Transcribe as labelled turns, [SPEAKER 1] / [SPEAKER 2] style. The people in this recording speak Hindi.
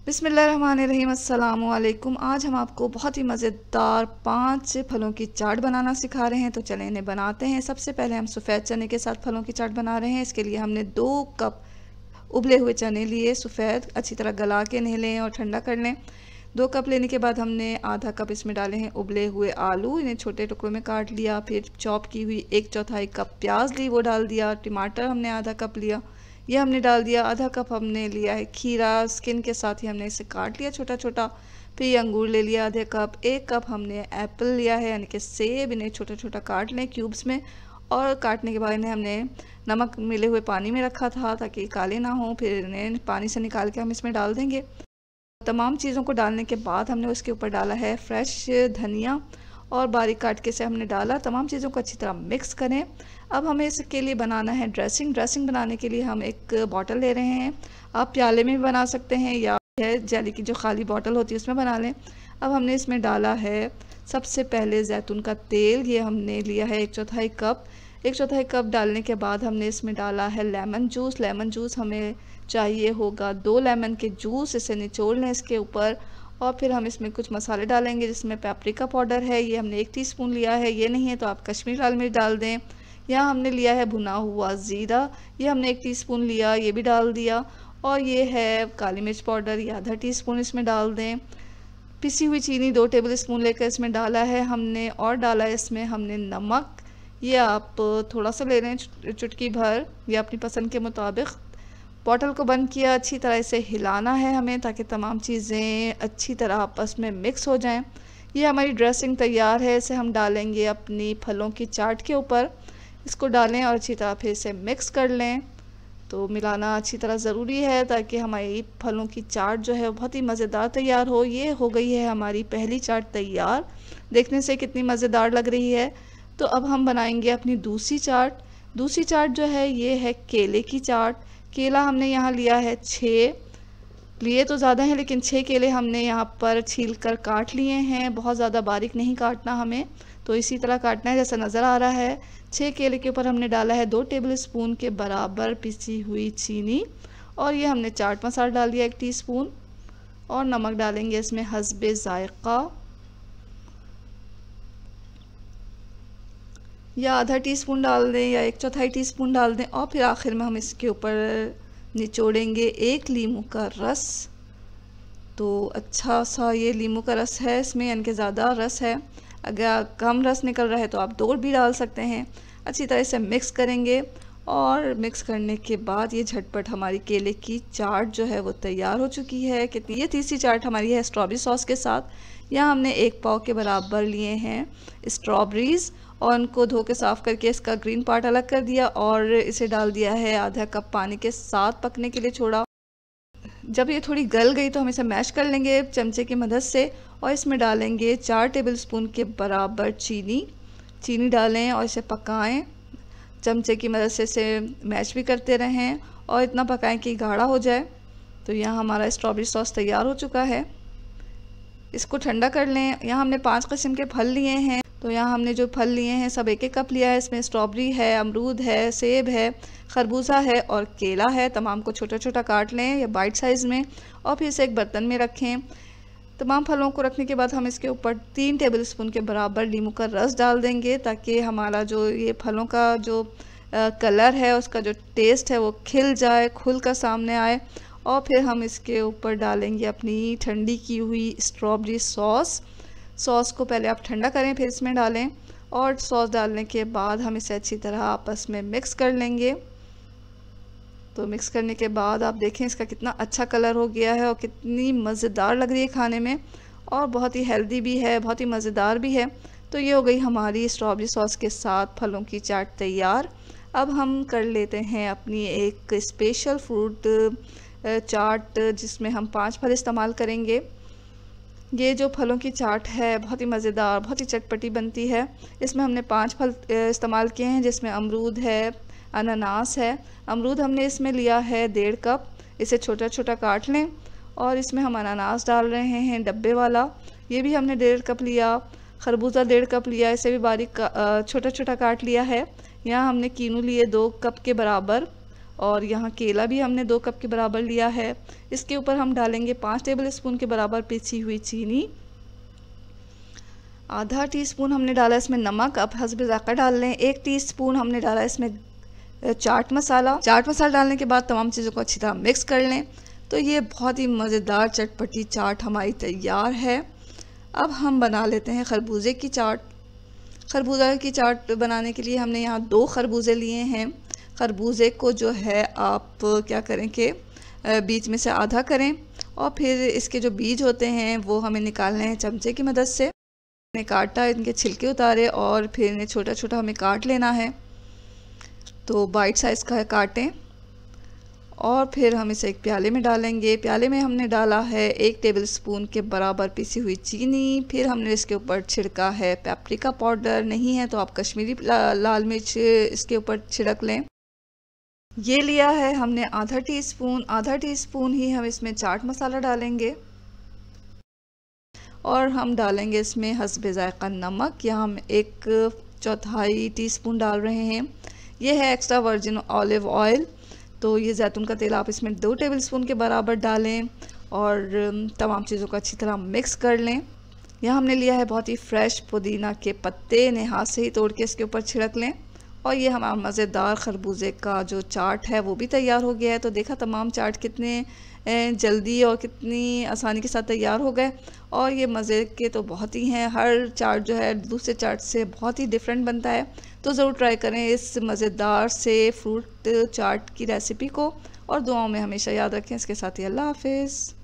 [SPEAKER 1] बिस्मिल्लाहिर्रहमानिर्रहीम। अस्सलामु अलैकुम। आज हम आपको बहुत ही मज़ेदार 5 फलों की चाट बनाना सिखा रहे हैं, तो चलें इन्हें बनाते हैं। सबसे पहले हम सफ़ेद चने के साथ फलों की चाट बना रहे हैं। इसके लिए हमने 2 कप उबले हुए चने लिए, सफ़ेद, अच्छी तरह गला के इन्हें लें और ठंडा कर लें। 2 कप लेने के बाद हमने आधा कप इसमें डाले हैं उबले हुए आलू, इन्हें छोटे टुकड़ों में काट लिया। फिर चॉप की हुई 1/4 कप प्याज ली, वो डाल दिया। टमाटर हमने आधा कप लिया, ये हमने डाल दिया। आधा कप हमने लिया है खीरा, स्किन के साथ ही हमने इसे काट लिया छोटा छोटा। फिर ये अंगूर ले लिया आधे कप। 1 कप हमने एप्पल लिया है, यानी कि सेब, इन्हें छोटा छोटा काट लें क्यूब्स में। और काटने के बाद इन्हें हमने नमक मिले हुए पानी में रखा था ताकि काले ना हो। फिर इन्हें पानी से निकाल के हम इसमें डाल देंगे। तमाम चीज़ों को डालने के बाद हमने उसके ऊपर डाला है फ्रेश धनिया और बारीक काट के से हमने डाला। तमाम चीज़ों को अच्छी तरह मिक्स करें। अब हमें इसके लिए बनाना है ड्रेसिंग। ड्रेसिंग बनाने के लिए हम एक बॉटल ले रहे हैं। आप प्याले में भी बना सकते हैं या जेली की जो खाली बॉटल होती है उसमें बना लें। अब हमने इसमें डाला है सबसे पहले जैतून का तेल, ये हमने लिया है 1/4 कप। 1/4 कप डालने के बाद हमने इसमें डाला है लेमन जूस। लेमन जूस हमें चाहिए होगा 2 लेमन के जूस, इसे निचोड़ लें इसके ऊपर। और फिर हम इसमें कुछ मसाले डालेंगे, जिसमें पेपरिका पाउडर है, ये हमने 1 टीस्पून लिया है। ये नहीं है तो आप कश्मीरी लाल मिर्च डाल दें। यहाँ हमने लिया है भुना हुआ ज़ीरा, ये हमने 1 टीस्पून लिया, ये भी डाल दिया। और ये है काली मिर्च पाउडर, ये आधा टीस्पून इसमें डाल दें। पिसी हुई चीनी 2 टेबल स्पून लेकर इसमें डाला है हमने। और डाला है इसमें हमने नमक, ये आप थोड़ा सा ले लें, चुटकी भर, या अपनी पसंद के मुताबिक। बॉटल को बंद किया, अच्छी तरह इसे हिलाना है हमें ताकि तमाम चीज़ें अच्छी तरह आपस में मिक्स हो जाएं। ये हमारी ड्रेसिंग तैयार है, इसे हम डालेंगे अपनी फलों की चाट के ऊपर। इसको डालें और अच्छी तरह फिर इसे मिक्स कर लें। तो मिलाना अच्छी तरह ज़रूरी है ताकि हमारी फलों की चाट जो है बहुत ही मज़ेदार तैयार हो। ये हो गई है हमारी पहली चाट तैयार, देखने से कितनी मज़ेदार लग रही है। तो अब हम बनाएंगे अपनी दूसरी चाट। दूसरी चाट जो है ये है केले की चाट। केला हमने यहाँ लिया है 6, लिए तो ज़्यादा हैं लेकिन 6 केले हमने यहाँ पर छील कर काट लिए हैं। बहुत ज़्यादा बारीक नहीं काटना हमें, तो इसी तरह काटना है जैसा नज़र आ रहा है। 6 केले के ऊपर हमने डाला है 2 टेबल स्पून के बराबर पिसी हुई चीनी। और ये हमने चाट मसाला डाल दिया 1 टीस्पून। और नमक डालेंगे इसमें हस्बे ज़ायक़ा, या आधा टीस्पून डाल दें या 1/4 टीस्पून डाल दें। और फिर आखिर में हम इसके ऊपर निचोड़ेंगे 1 लीमू का रस। तो अच्छा सा ये लीमू का रस है इसमें, यानी कि ज़्यादा रस है। अगर कम रस निकल रहा है तो आप 2 भी डाल सकते हैं। अच्छी तरह से मिक्स करेंगे। और मिक्स करने के बाद ये झटपट हमारी केले की चाट जो है वो तैयार हो चुकी है। कितनी, ये तीसरी चाट हमारी है स्ट्रॉबेरी सॉस के साथ। यहाँ हमने 1 पाव के बराबर लिए हैं स्ट्रॉबेरीज़ और उनको धो के साफ़ करके इसका ग्रीन पार्ट अलग कर दिया और इसे डाल दिया है आधा कप पानी के साथ पकने के लिए छोड़ा। जब ये थोड़ी गल गई तो हम इसे मैश कर लेंगे चमचे की मदद से। और इसमें डालेंगे 4 टेबल स्पून के बराबर चीनी डालें और इसे पकाएं। चमचे की मदद से इसे मैश भी करते रहें और इतना पकाएं कि गाढ़ा हो जाए। तो यहाँ हमारा स्ट्रॉबेरी सॉस तैयार हो चुका है। इसको ठंडा कर लें। यहाँ हमने 5 किस्म के फल लिए हैं। तो यहाँ हमने जो फल लिए हैं सब 1-1 कप लिया है। इसमें स्ट्रॉबेरी है, अमरूद है, सेब है, खरबूजा है और केला है। तमाम को छोटा छोटा काट लें या बाइट साइज़ में और फिर इसे एक बर्तन में रखें। तमाम फलों को रखने के बाद हम इसके ऊपर 3 टेबल स्पून के बराबर नींबू का रस डाल देंगे ताकि हमारा जो ये फलों का जो कलर है, उसका जो टेस्ट है वो खिल जाए, खुल कर सामने आए। और फिर हम इसके ऊपर डालेंगे अपनी ठंडी की हुई स्ट्रॉबेरी सॉस को पहले आप ठंडा करें फिर इसमें डालें। और सॉस डालने के बाद हम इसे अच्छी तरह आपस में मिक्स कर लेंगे। तो मिक्स करने के बाद आप देखें इसका कितना अच्छा कलर हो गया है और कितनी मज़ेदार लग रही है खाने में, और बहुत ही हेल्दी भी है, बहुत ही मज़ेदार भी है। तो ये हो गई हमारी स्ट्रॉबेरी सॉस के साथ फलों की चाट तैयार। अब हम कर लेते हैं अपनी एक स्पेशल फ्रूट चाट, जिसमें हम 5 फल इस्तेमाल करेंगे। ये जो फलों की चाट है बहुत ही मज़ेदार, बहुत ही चटपटी बनती है। इसमें हमने 5 फल इस्तेमाल किए हैं, जिसमें अमरूद है, अनानास है। अमरूद हमने इसमें लिया है 1.5 कप, इसे छोटा छोटा काट लें। और इसमें हम अनानास डाल रहे हैं डब्बे वाला, ये भी हमने 1.5 कप लिया। खरबूजा 1.5 कप लिया, इसे भी बारीक छोटा छोटा काट लिया है। यहाँ हमने कीनू लिए 2 कप के बराबर। और यहाँ केला भी हमने 2 कप के बराबर लिया है। इसके ऊपर हम डालेंगे 5 टेबल स्पून के बराबर पिसी हुई चीनी। आधा टीस्पून हमने डाला इसमें नमक, अब हस्ब ज़ायक़ा डाल लें। 1 टीस्पून हमने डाला इसमें चाट मसाला। चाट मसाला डालने के बाद तमाम चीज़ों को अच्छी तरह मिक्स कर लें। तो ये बहुत ही मज़ेदार चटपटी चाट हमारी तैयार है। अब हम बना लेते हैं खरबूजे की चाट। खरबूजा की चाट बनाने के लिए हमने यहाँ 2 खरबूजे लिए हैं। खरबूजे को जो है आप क्या करें कि बीच में से आधा करें और फिर इसके जो बीज होते हैं वो हमें निकालने हैं चमचे की मदद से। मैंने काटा, इनके छिलके उतारे और फिर इन्हें छोटा छोटा हमें काट लेना है। तो बाइट साइज़ का काटें और फिर हम इसे एक प्याले में डालेंगे। प्याले में हमने डाला है 1 टेबल स्पून के बराबर पिसी हुई चीनी। फिर हमने इसके ऊपर छिड़का है पेपरिका पाउडर, नहीं है तो आप कश्मीरी लाल मिर्च इसके ऊपर छिड़क लें। ये लिया है हमने आधा टीस्पून ही हम इसमें चाट मसाला डालेंगे और हम डालेंगे इसमें हस्ब ज़ायक़ा नमक। यहाँ हम 1/4 टीस्पून डाल रहे हैं। ये है एक्स्ट्रा वर्जिन ऑलिव ऑयल, तो ये जैतून का तेल आप इसमें 2 टेबल स्पून के बराबर डालें और तमाम चीज़ों को अच्छी तरह मिक्स कर लें। यहाँ हमने लिया है बहुत ही फ्रेश पुदीना के पत्ते, इन्हें हाथ से ही तोड़ के इसके ऊपर छिड़क लें। और ये हमारा मज़ेदार खरबूजे का जो चाट है वो भी तैयार हो गया है। तो देखा तमाम चाट कितने जल्दी और कितनी आसानी के साथ तैयार हो गए और ये मज़े के तो बहुत ही हैं। हर चाट जो है दूसरे चाट से बहुत ही डिफरेंट बनता है। तो ज़रूर ट्राई करें इस मज़ेदार से फ्रूट चाट की रेसिपी को और दुआओं में हमेशा याद रखें। इसके साथ ही अल्लाह हाफ़िज़।